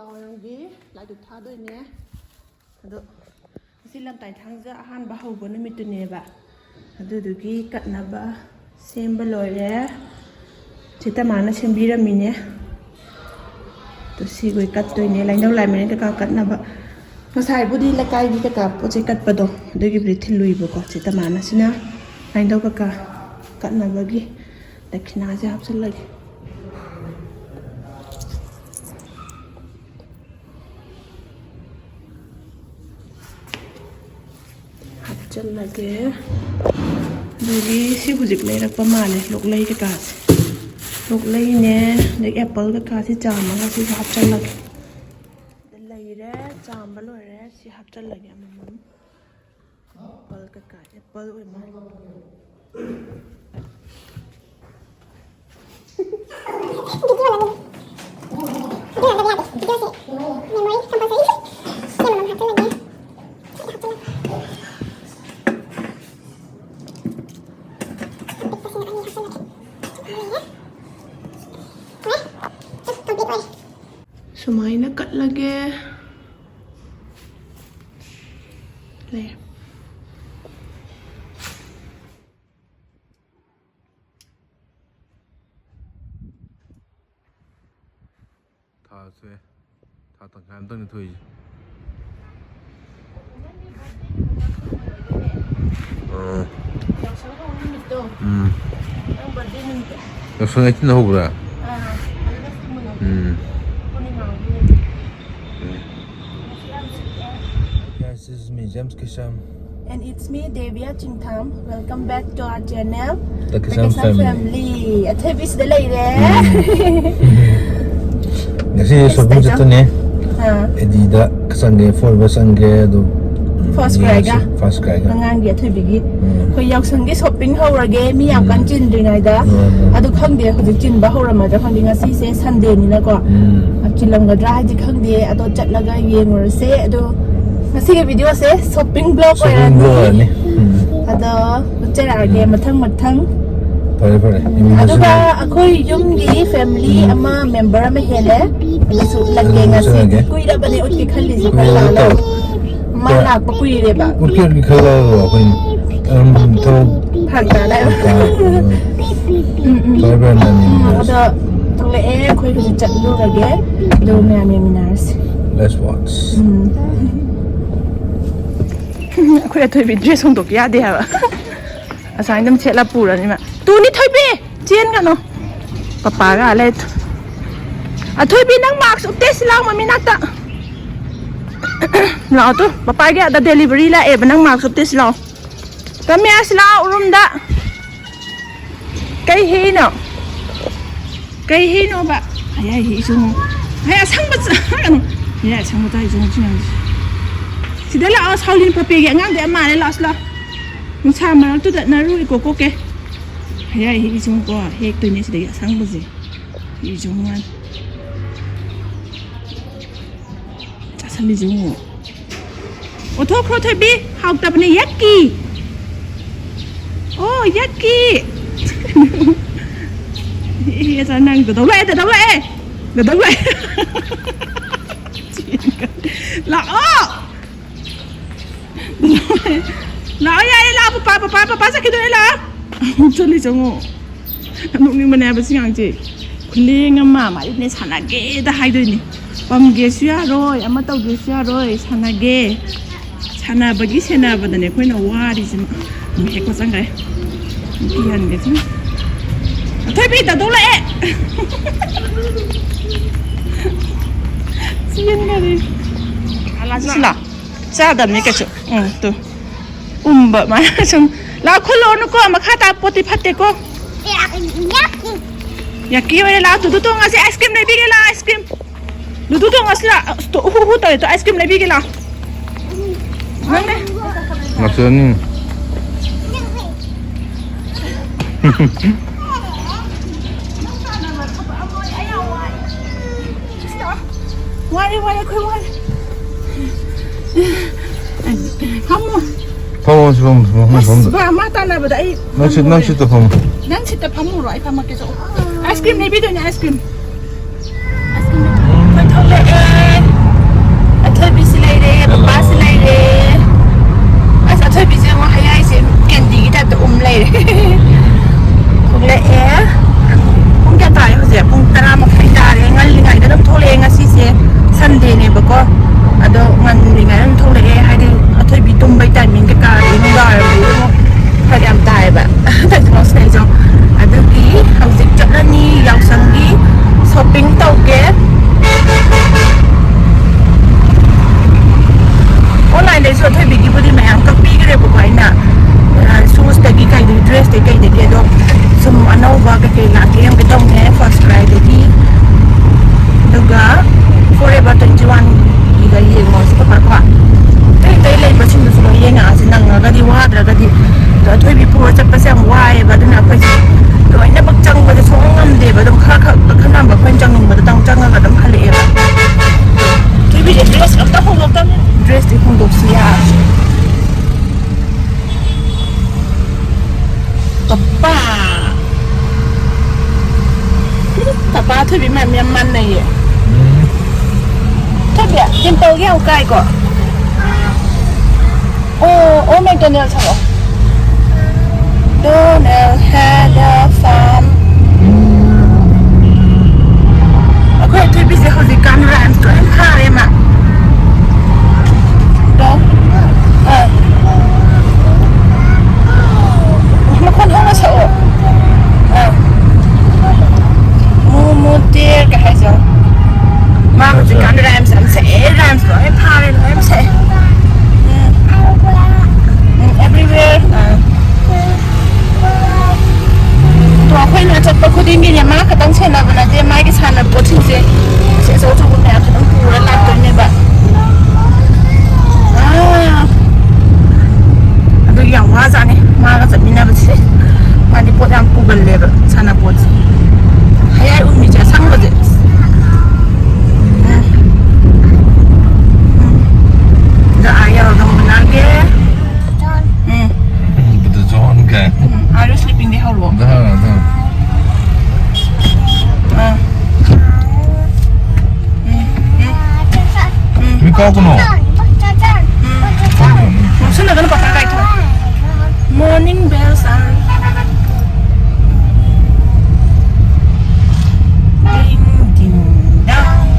Yaoshanggi lại được thả đôi nhé. Được. Xin làm tại Thangja Ahanbagi hầu bốn mươi tuần ba. Được được cái cắt nắp xem bao lâu rồi. Chỉ ta mà nó xem bia mình nhé. Tôi xí cái cắt đôi nhé. Lại đâu lại mình cái cắt nắp. Nó sai bút đi là cái gì cái cặp, tôi cắt bắt đầu. Được cái bít thì lùi bớt có. Chỉ ta mà nó xin na. Lại đâu cái cắt nắp bagi. Để khi nào sẽ hấp dẫn lại. Chân là cái đi siêu hữu dịch lấy được bao mà này lục lấy cái cả lục lấy nè để apple cái cả thì chạm mà siêu hấp chân là để lấy ra chạm bao rồi ra siêu hấp chân là cái mình apple cái cả apple rồi mà Sumay na cut lagi. There. Thà xuê, thà tặng khám tặng thủy. Yaoshang ấy nó hụt à? Guys, this is me, James Kisham. And it's me, Devia Chingtham. Welcome back to our channel. The Kisham family. At this the lady. Kasi shopping sa to ne. Edida kasange for basange do. First grade. Nangang dia thay bigi. Khoi Yaoshang gi shopping hawrage mi yam kan chin ringai da. Adu khang de hoji chin ba hawrama da khang dinga si se Sunday ni na ko. Chilam ga dra ji khang de ado chatlaga yengor se ado ngasi video se shopping vlog oirani. Ado chatlaga mathang Pare. aduga akhoi yum gi family ama member ama Helle su lage ngasi kuira bane utti khalli ji khala la ma lak pa kuire ba Urkir ki khala lo khoi to phagda la pare na ni. ado tole e khoi ku chat lu rage do me ame minars Let's watch. khoi thoi bi dress hong tok ya de ha asang dam chela pura ni ma tu ni thoi bi chen ga no papa ga le a thoi bi nang marks up test lang ma minata lao tu papa ga da delivery la e nang marks up test lao kami asla urum da kai hi no ba ai hi sung ai sang ba ya sang ba dai sung chung sida la saulin pape ga ngang de ma le las la nung sa ma tu da na ru ko ke ai hi sung ko hek tu ni sida ya sang ba ji hi sung wan cha san ni jung o to kro thai bi hauk ta ne yakki oh yakki Iya sanang tu, tahu le, lah oh, lah ya lah papa sakit tu lah, curi jango, anu ni mana apa sih yang je, kuling ama ini sana ge dah hai tu ni, pam ge siya roy, ama tahu ge siya roy, sana ge, sana bagi sana badan ni, kau nak wari sih, mungkin kau sangkai, mungkin ge sih. Thôi bây giờ tôi lại xin ra đi là ra đầm như cái chỗ tôi bợ mà xong là khôi lô nó có mà khá ta bột phát thế cô ya kia vậy là tụi tôi ngasi ice cream này bị cái là ice cream tụi tôi ngasi là tụi hu tới tụi ice cream này bị cái là ngon đấy ngọt sơn Why khơi why không Pom. Ba mata na ba dai. Nang sit to pom. Nang sit to pom ro ai pa ma ke so. Ice cream ni bi do ni ice cream. Ice cream. lệ không lệ cũng cho tài hồi giờ cũng ta làm một cái ta để ngăn ngày đó nó thô lệ ngay xí xí Sunday này bà con ở đó ngăn ngày nó thô lệ hay đi thôi bị tung bay tại mình cái cả đi không đòi đúng không phải làm tài bạn tại sao nó cho ở đó ký học dịch chọn là ni Yaoshang đi shopping tàu ghé online đấy rồi thôi bị cái body mày ăn copy cái đấy của anh nè shoes cái cái dress cái đó xong anh đâu vào cái là cái em cái đông này first try đấy juga forever 21 cái gì mà sẽ có quả đây lên mà xin được số tiền à xin năng cái đi qua rồi cái đi rồi thôi bị pua chắc phải xem why và đừng nào phải rồi anh đã bắt chân vào cái số ngâm để vào đông khác khác nằm vào quanh chân mình mà đông chân là đông khai lệ thôi bị dress không có dress thì không được xia Katpa thôi bị man này thôi bị trên tàu cái ao cay của ô mày tên là sao Donald had a farm okay thôi bị gì hồi gì cam ram rồi em ha em ạ đó mà con không có sợ mua tiền cái hay sao mà chỉ cần ram sẽ ram rồi em pha lên em sẽ everywhere tua khuyên là chặt bậc đi miền Nam cái tăng trên là vấn đề mai cái sàn là bố chính sẽ số cho con này cái tăng cù là làm tôi này bạn tôi yang hóa ra này mà cái gì mình sẽ mà đi bộ làm cù gần lề vậy sàn là bố hay ai uống mình sẽ sang vào đấy giờ ai ở trong bên này kia betul John kan are you sleeping there how long dah mi kau kuno sudah kan pakai kayak itu morning bells are ding ding dong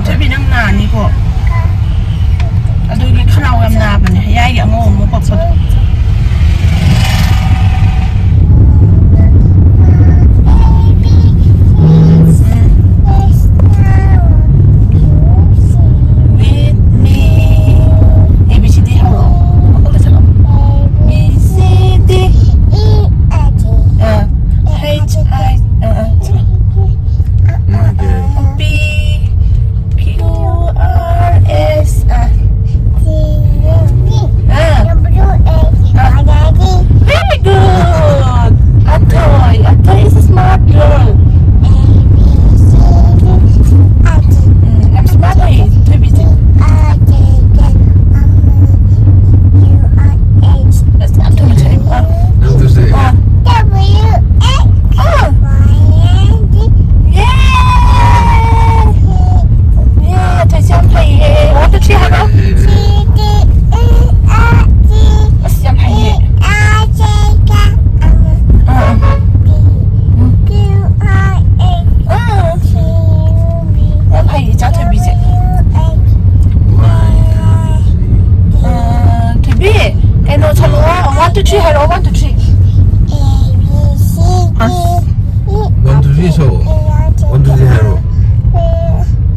tapi nang nani kok aduh ini kenal em napa nih ya ya mau popot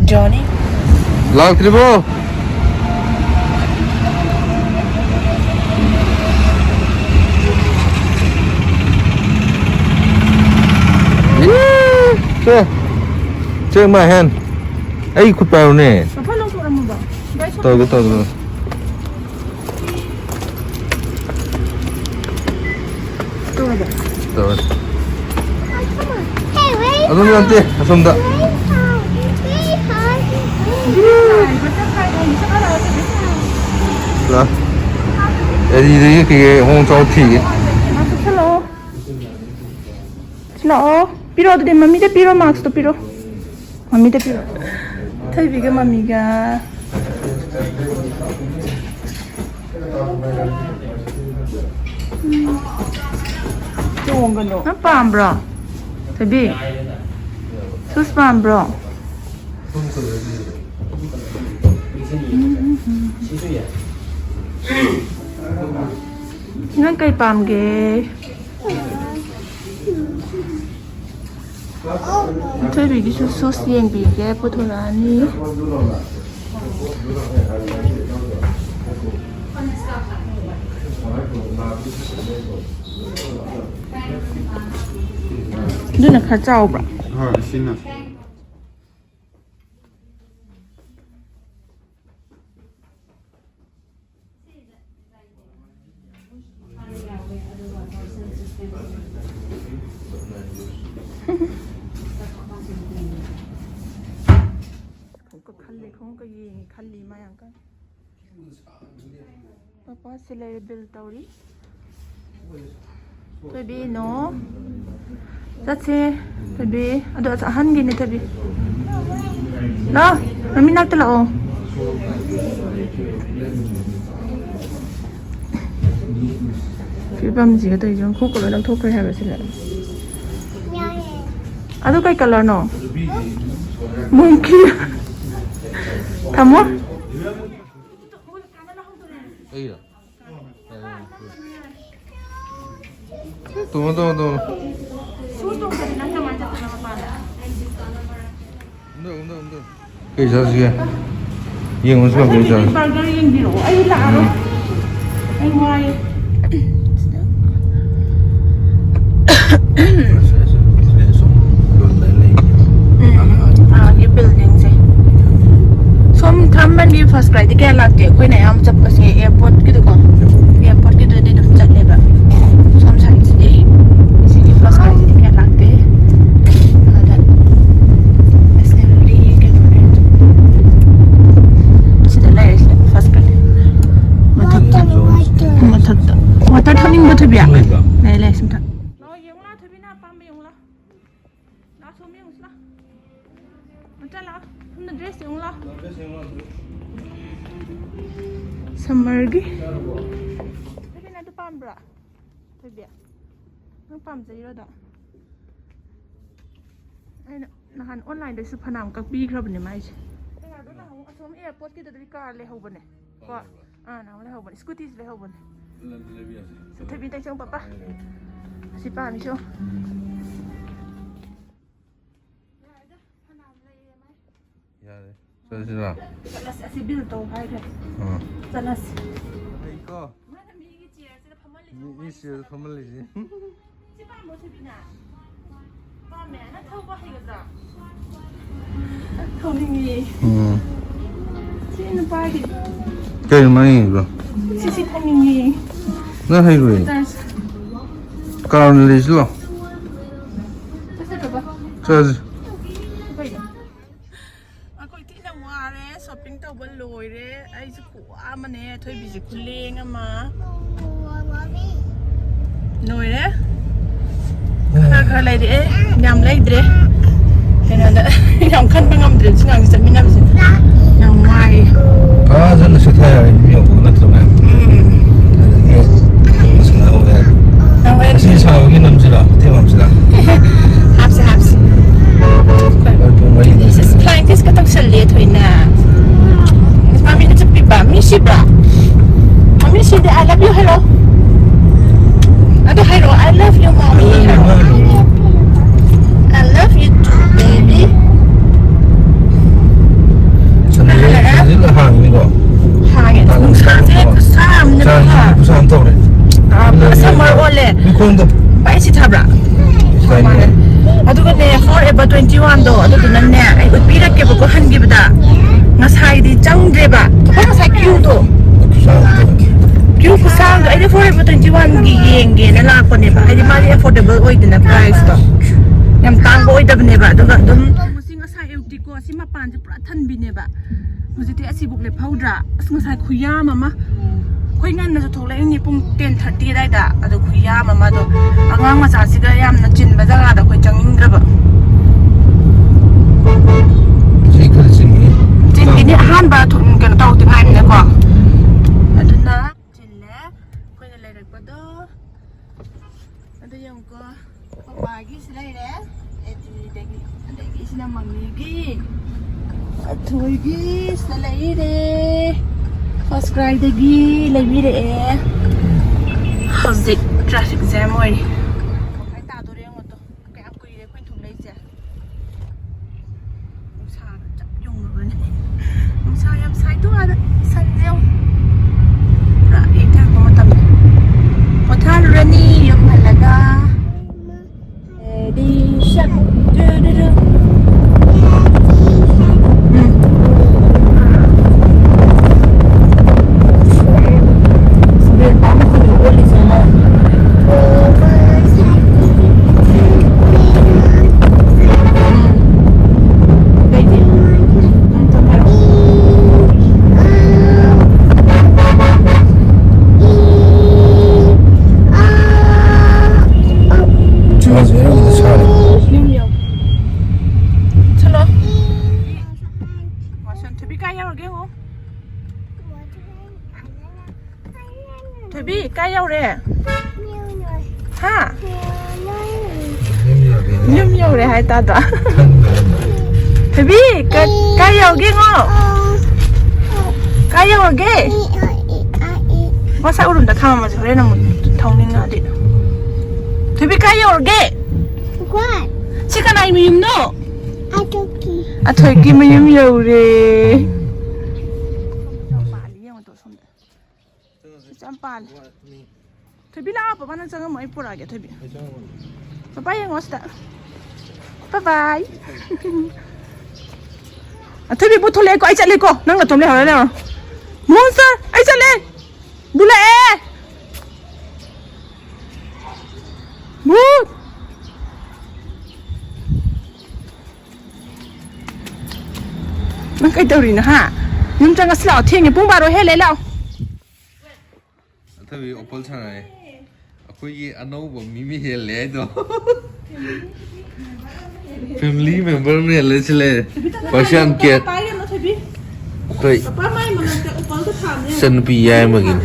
Johnny Lag tribo Cek mah hen ikut pau ni apa lo suruh mu bang tahu tahu asam nanti asam tak lah jadi cái hong châu thị Slow. Piro de mami de piro max to piro. Mami de piro. Thai biga mami ga. Tuong gano. Ang pam bro. Thai bi. Sus pam bro. Ngang kay pam ge. Thai bi gi sus yeng bi ge puthura ni. Duna kha chao bra. Xin nào. Không có gì khăn lì mai ăn con. Papa sẽ lấy bill tàu đi. Thôi bi nó. Rất xe. Thôi bi. Ada Ahanbagi ni thôi bi. Đó, mami nak tu lah. Phía băm gì cái tay trong khúc color đang thốt cái hai cái gì lại. Ada cái color nó. Mungkin. Kamu? Iya. Tunggu. Untuk. Bisa sih. Yang mana suka bisa? Burger yang biru. Ayo lah. Ayo mai. Ini building sih. Som thamban di first flight ke lagte koi na am chap se airport gitu ko airport gitu de dum chat leba som sai di sini first flight ke lagte ada assembly ke dum sida lai first flight mata thaning bo thbiya lai sim tha no yong la thbi na pam yong la som yong la mata la hum dress yong la Summer gi. Tapi na tu pam bra. Thôi bia. Nang pam zai ro da. Ai na han online de su phanam kak bi khra bne mai. Ai na do na hong asom airport ki da car le ho bne. Ko na le ho bne scooty le ho bne. Thôi bi tai chong papa. Si pa mi so. Sudah. Salas asi bil to hai ke. Salas. Iko. Mana mi gi chia sila phamali. Ini sih family sih. Si pa mo thi bina. Pa me na thau ba hai ga. Thau ni. Si na pa gi. Kayak mana itu? Si thang ni. Nah hai gue. Kalau nulis lo. Terus. Shopping tàu bận lồi đấy, ai chứ khổ mà nè, thôi bị gì khổ lên mà. Nồi đấy, khá lấy đấy, nhầm lấy đấy, thế nên là nhầm khăn băng ngâm đấy, chứ ngầm sẽ bị nằm gì, nhầm ngoài. Rất là sẽ thay đổi nhiều của nó thôi em. Xin chào cái năm gì đó, thêm năm gì đó. Hapsi. Client is katong sali thôi na. Mami na sabi ba? Missy bra. Mami si I love you, hello. Ado hello, I love you, mommy. I love you too, baby. Ini là hàng này gọi. Hàng này, sáng thế, sam nữa ha. Sam thôi đấy. Summer ole. Đi con đâu? Bay si thabra. Aduga ne forever 21 do adu nan ne ai utpira ke bako hangi bada ngasai di changdre ba pa ngasai queue do queue fu sang do ai forever 21 gi yenge na la ko ne ba ai mari affordable oi dina price to yam tang oi da ne ba aduga dum musi ngasai euti ko si ma pan ji pura than bi ne ba musi ti asi buk le phawdra ngasai khuya mama khoi ngan na thok lai ni pung 10:30 dai da adu khuya mama do angang ma sa si ga yam na chin ba jaga da ꯑꯗꯒꯤ ꯁꯤꯅ ꯃꯪꯅꯤꯒꯤ ꯑꯊꯣꯏꯒꯤ ꯁꯤꯗ ꯂꯩꯔꯦ first ꯀ꯭ꯔꯥꯏꯗꯒꯤ ꯂꯩꯕꯤꯔꯛꯑꯦ ꯍꯧꯖꯤꯛ traffic jam ꯑꯣꯏꯔꯤ ꯃꯈꯥꯏ ꯇꯥꯗꯣꯔꯦ ꯌꯦꯡꯉꯣꯇꯣ ꯀꯌꯥꯝ ꯀꯨꯏꯔꯦ ꯑꯩꯈꯣꯏꯅ ꯊꯣꯛꯂꯛꯏꯁꯦ ꯅꯨꯡꯁꯥꯒ ꯆꯞ ꯌꯨꯡꯉꯕꯅꯦ ꯅꯨꯡꯁꯥ ꯌꯥꯝ ꯁꯥꯏꯗꯣ ꯑꯥꯗ ꯁꯟꯁꯦ ꯄꯨꯔꯥ ꯑꯦꯛ ꯊꯥꯛꯄ ꯃꯇꯝꯗ ꯄꯣꯊꯥꯔꯨꯔꯅꯤ ꯌꯨꯝ ꯍꯜꯂꯒ Ready, shut, do. Thủy cái dâu nè ha nhum dâu nè hai ta đó Thủy cái dâu ghê ngô cái dâu ghê có sao đừng ta tham mà thế nào một thông minh à đi Thủy cái dâu ghê chỉ cái này mình đâu à Thủy kia mình nhum dâu nè Champal. Thủy lao apa mana jangan mau ipur aja Thủy. Papa yang ngosta. Bye bye. Thủy buat thole ko, ai chat le ko. Nang nggak thole hal ni. Monster, ai chat le. Dula But. Nang kai tau rin ha. Nhung jangan selau thieng ni pun baru Helle lau. Tapi opal sana aku ye anau mimi Helle itu family member ni Helle cile pasien ke koi sen piya magin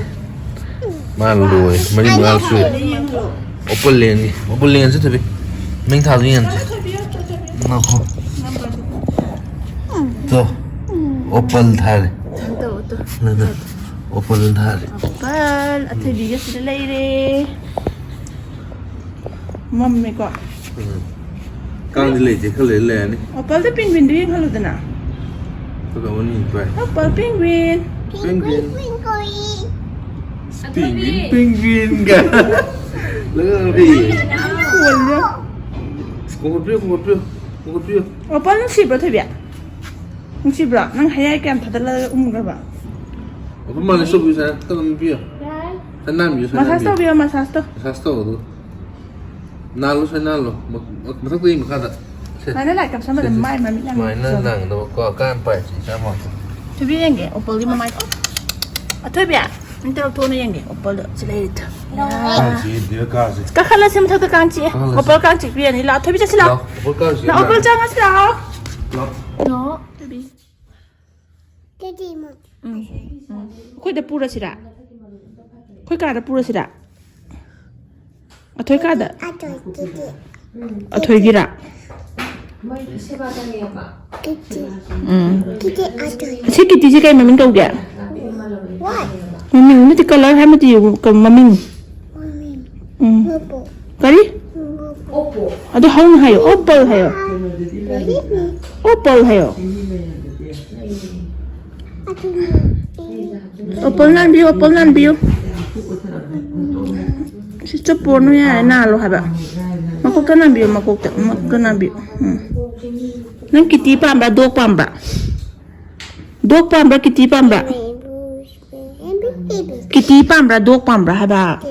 malu mari mal su opal len tu tapi meng thal ni nak tu opal thal nada opal thal Opal, atau dia sudah lahir. Mami kok. Kang dilai je kalau ni. Opal tu penguin dia yang halu tu na. Tu kamu ni apa? Opal penguin. Penguin kan? Lagi. Kualnya. Kau prio. Opal nang sibra tu biar. Nang sibra, nang hayai kan thadala berapa? Apa mana sob bisa? Kalau prio. Senam je. Masas tu biar masas tu. Masas tu. Nalo saya nalo. Masak tu ini makada. Mana lah kap sama dengan mai mami yang. Mainan nang, tu kau kan pai sama. Tu biar yang ke? Opal lima mai. Tu biar. Minta tu ni yang ke? Opal tu celai tu. Kanci dia kasih. Kakak lah sih macam tu kanci. Opal kanci biar ni lah. Tu biar sila. Opal kasih. Nah opal jangan sila. No. Tu biar. Jadi mak. Kau dah pura sila. Kau kada pura sila. Atau kada? Atau gira. Si kita je kayak maming kau gak. What? Maming ni color hai mati kau maming. Opo. Kari? Oppo. Ada hang hayo. Opal hayo. Opal hayo. Opal nan biu. Si cepur ni ya, nalo haba. Makuk kan ambil, makuk kan ambil. Nang kiti pamba, dok pamba. Dok pamba, kiti pamba. Kiti pamba, dok pamba haba.